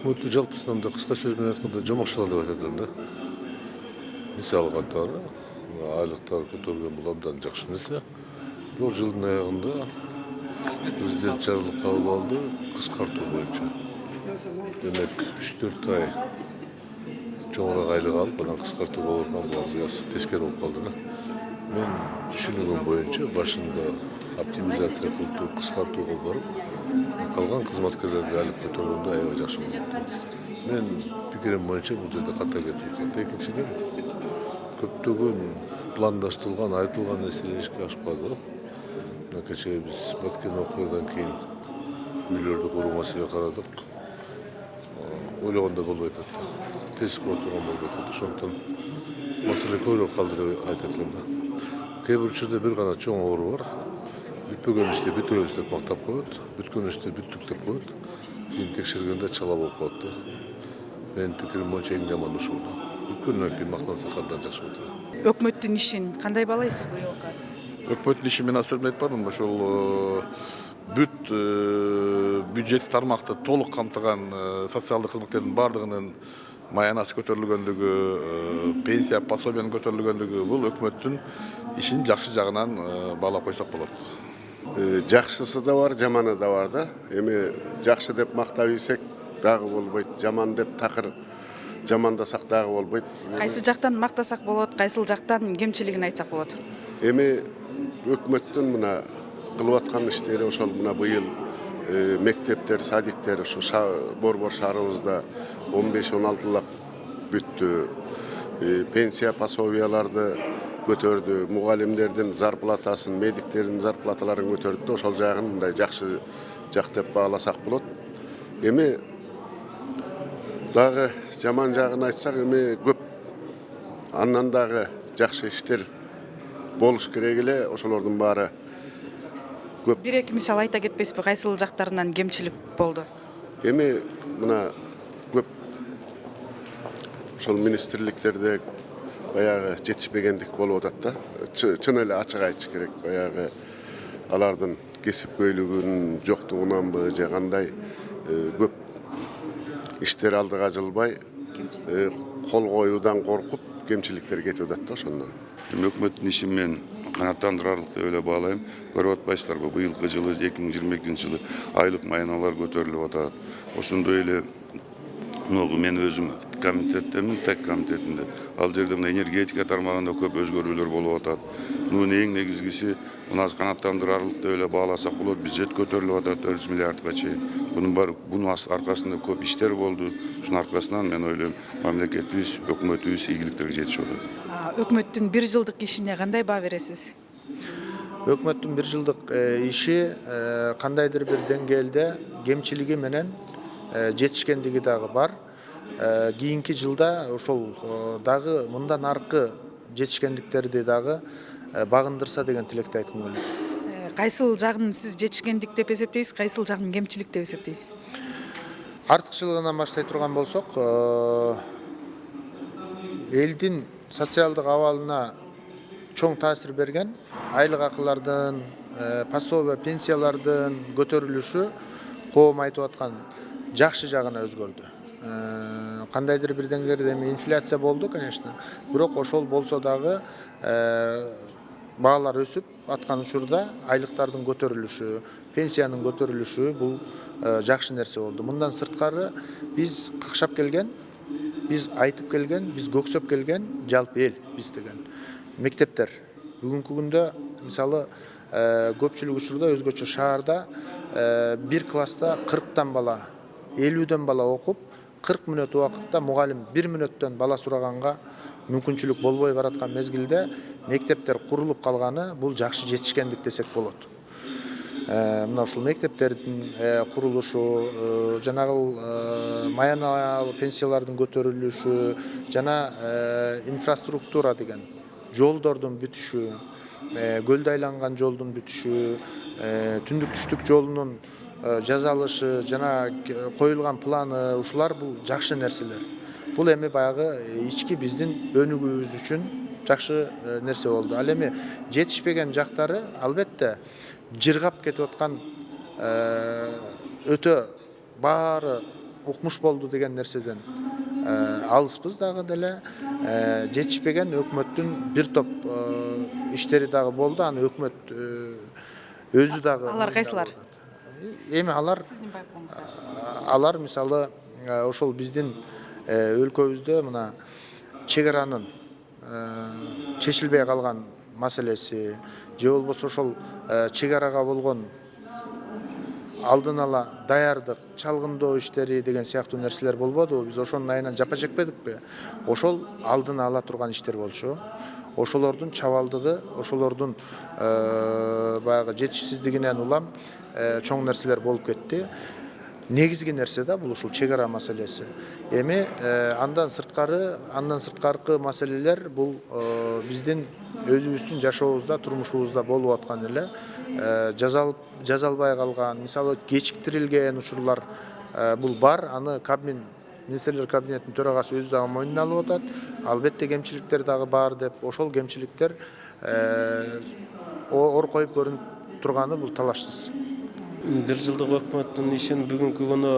Өкмөттү жалпысынан да кыска сөз менен айтканда жомокчулар деп айтат элем да. Мисалы катары айлыктар көтөрүлгөн бул абдан жакшы нерсе. Бирок жылдын аягында президент жарлык кабыл алды кыскартуу боюнча. Демек 3-4 ай чоңураак айлык алып, анан кыскартуу болуп аткан бул бираз тескери болуп калды да. Мен түшүнүгүм боюнча башында оптимизация кылып кыскартууга барып, калган кызматкерлерди айлык көтөргөндө аябай жакшы болот. Мен пикирим боюнча бул жерде ката кетип атат. Экинчиден, көптөгөн пландаштырылган, айтылган нерселер ишке ашпады. Мына кечээ биз өткөн окуядан кийин үйлөрдү куруу маселе карадык. Ойлогондой болбой атат. Тез кылып турган болбой атат. Ошондон маселе көбүрөөк калды деп айтат элем да. Кээ бир учурда бир гана чоң оору бар. Бүтпөгөн иште бүтөбүз деп мактап коет, бүткөн иште бүттүк деп коет. Кийин текшергенде чала болуп калат да. Менин пикирим боюнча эң жаманы ушул. Бүткөндөн кийин мактансак абдан жакшы болот эле. Өкмөттүн ишин кандай баалайсыз быйылкы? Өкмөттүн ишин мен сөзүн айтпадым. Ошол бүт бюджет тармакты толук камтыган социалдык кызматтердин баардыгынын маянасы көтөрүлгөндүгү, пенсия пособиянын көтөрүлгөндүгү бул өкмөттүн ишин жакшы жагынан баалап койсок болот. Жакшысы да бар, жаманы да бар да. Эми жакшы деп мактап ийсек дагы болбойт, жаман деп такыр жамандасак дагы болбойт. Кайсы жактан мактасак болот, кайсыл жактан кемчилигин айтсак болот? Эми өкмөттүн мына кылып аткан иштери ошол мына быйыл мектептер, садиктер ушу борбор шаарыбызда 15-16 бүттү. Пенсия пособияларды көтөрдү, мугалимдердин зарплатасын, медиктердин зарплаталарын көтөрдү. Ошол жагын мындай жакшы жак деп бааласак болот. Эми дагы жаман жагын айтсак, эми көп андан дагы жакшы иштер болуш керек эле, ошолордун баары көп. Бир-эки мисал айта кетпеспи, кайсыл жактарынан кемчилик болду? Эми мына көп ошол министрликтерде баягы жетишпегендик болуп атат да. Чын эле ачык айтыш керек. Баягы алардын кесипкөйлүгүнүн жоктугунанбы же кандай көп иштер алдыга жылбай кол коюудан коркуп кемчиликтер кетип атат да ошондон. Өкмөттүн ишин мен канааттандырарлык деп эле баалайм. Көрүп атпайсыздарбы, быйылкы жылы 2022 жылы айлык майналар көтөрүлүп атат. Ошондой эле мен өзүм комитеттемин, ТЭК комитетинде. Ал жерде мына энергетика тармагында көп өзгөрүүлөр болуп атат. Мунун эң негизгиси мына канааттандырарлык деп эле бааласак болот. Бюджет көтөрүлүп атат 400 миллиардга чейин. Bunun аркасында көп иштер болду. Ушунун аркасынан мен ойлойм, мамлекетибиз, өкмөтүбүз ийгиликтерге жетишип атат. Өкмөттүн бир жылдык ишине кандай баа бересиз? Өкмөттүн бир жылдык иши кандайдыр бир деңгээлде кемчилиги менен жетишкендиги дагы бар. Кийинки жылда ошол дагы мындан аркы жетишкендиктерди дагы багындырса деген тилекти айткым келет. Кайсыл жагын сиз жетишкендик деп эсептейсиз, кайсыл жагын кемчилик деп эсептейсиз? Артыкчылыгынан баштай турган болсок, элдин социалдык абалына чоң таасир берген айлык акылардын, пособия, пенсиялардын көтөрүлүшү коом айтып аткан жакшы жагына өзгөрдү. Кандайдыр бир деңгээлде эми инфляция болду, конечно. Бирок ошол болсо дагы баалар өсүп аткан учурда айлыктардын көтөрүлүшү, пенсиянын көтөрүлүшү бул жакшы нерсе болду. Мындан сырткары биз какшап келген, биз айтып келген, биз көксөп келген жалпы эл биз деген мектептер. Бүгүнкү күндө мисалы көпчүлүк учурда өзгөчө шаарда бир класста 40 бала, 50 бала окуп, 40 мүнөт убакытта мугалим 1 мүнөттөн бала сураганга мүмкүнчүлүк болбой бараткан мезгилде мектептер курулуп калганы бул жакшы жетишкендик десек болот. Мына ушул мектептердин курулушу, жанагы маяналуу пенсиялардын көтөрүлүшү, жана инфраструктура деген жолдордун бүтүшү, көлдө айланган жолдун бүтүшү, түндүк түштүк жолунун жазалышы, жана коюлган планы, ушулар бул жакшы нерселер. Бул эми баягы ички биздин өнүгүүбүз үчүн жакшы нерсе болду. Ал эми жетишпеген жактары албетте жыргап кетип аткан өтө баары укмуш болду деген нерседен алыспыз дагы деле. Жетишпеген өкмөттүн бир топ иштери дагы болду. Аны өкмөт өзү дагы. Алар кайсылар? Эми Сиздин байкооңузда. алар мисалы ошол биздин өлкөбүздө мына чек аранын чечилбей калган маселеси же болбосо ошол чек арага болгон алдын ала даярдык, чалгындоо иштери деген сыяктуу нерселер болбодубу? Биз ошонун айынан жапа чекпедикпи? Ошол алдын ала турган иштер болчу. Ошолордун чабалдыгы, ошолордун баягы жетишсиздигинен улам чоң нерселер болуп кетти. Негизги нерсе да бул ушул чек ара маселеси. Эми андан сырткаркы маселелер бул биздин өзүбүздүн жашообузда, турмушубузда болуп аткан эле жазалбай калган, мисалы кечиктирилген учурлар бул бар. Аны министрлер кабинетинин төрагасы өзү дагы мойнуна алып атат. Албетте кемчиликтер дагы бар деп, ошол кемчиликтер ор коюп көрүнүп турганы бул талашсыз. Бир жылдык өкмөттүн ишин бүгүнкү күнү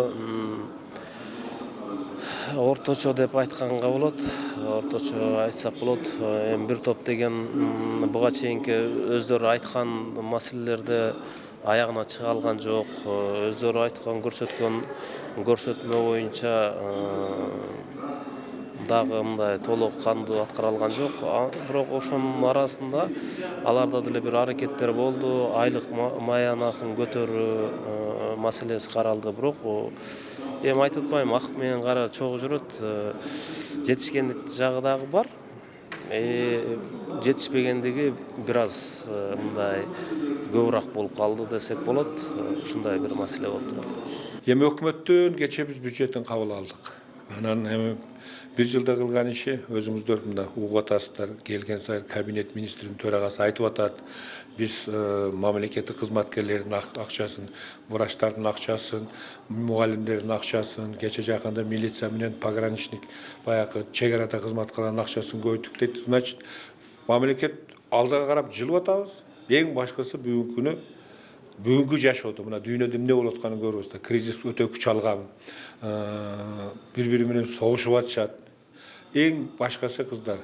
орточо деп айтканга болот. Орточо айтсак болот. Эми бир топ деген буга чейинки өздөрү айткан маселелерде аягына чыга алган жок. Өздөрү айткан көрсөтмө боюнча дагы мындай толук кандуу аткара алган жок. Бирок ошонун арасында аларда деле бир аракеттер болду. Айлык маянасын көтөрүү маселеси каралды. Бирок эми айтып атпайм, ак менен кара чогуу жүрөт. Жетишкендик жагы дагы бар. Жетишпегендиги бир аз мындай көбүрөөк болуп калды десек болот. Ушундай бир маселе болуп турат. Эми өкмөттүн кечээ биз бюджетин кабыл алдык. Анан эми бир жылда кылган иши өзүңүздөр мында угуп атасыздар. Келген сайын кабинет министринин төрагасы айтып атат. Биз мамлекеттик кызматкерлердин акчасын, врачтардын акчасын, мугалимдердин акчасын, кече жакында милиция менен пограничник баягы чек арада кызмат кылган акчасын көбөйттүк дейт. Значит, мамлекет алдыга карап жылып атабыз. Эң башкысы бүгүнкү жашоодо мына дүйнөдө эмне болуп атканын көрүбүз да. Кризис өтө күч алган. Бири-бири менен согушуп атышат. Эң башкасы кыздар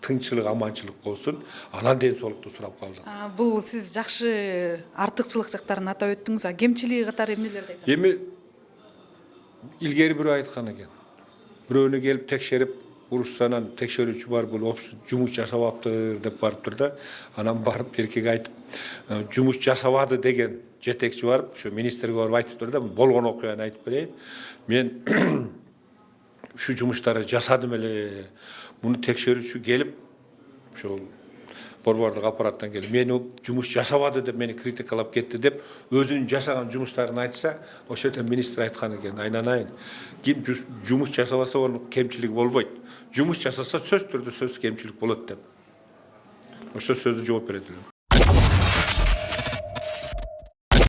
тынччылык, аманчылык болсун. Анан ден соолукту сурап калдык. Бул сиз жакшы артыкчылык жактарын атап өттүңүз. Кемчилиги катары эмнелерди айтасыз? Эми илгери бирөө айткан экен. Бирөөнү келип текшерип, урушсанан текшерүүчү бар бул жумуш жасабаптыр деп барыптыр да. Анан барып эркек айтып, жумуш жасабады деген жетекчи барып, ошо министрге барып айтыптыр да, болгон окуяны айтып берейин. Мен ушу жумуштарды жасадым эле. Муну текшерүүчү келип, ошол борбордук аппараттан келип, мени жумуш жасабады деп мени критикалап кетти деп, өзүнүн жасаган жумуштарын айтса, ошол жерде министр айткан экен, айнанайын. Ким жумуш жасабаса, онун кемчилиги болбойт. Жумуш жасаса сөзсүз түрдө кемчилик болот деп. Ошол сөздү жооп берет элем.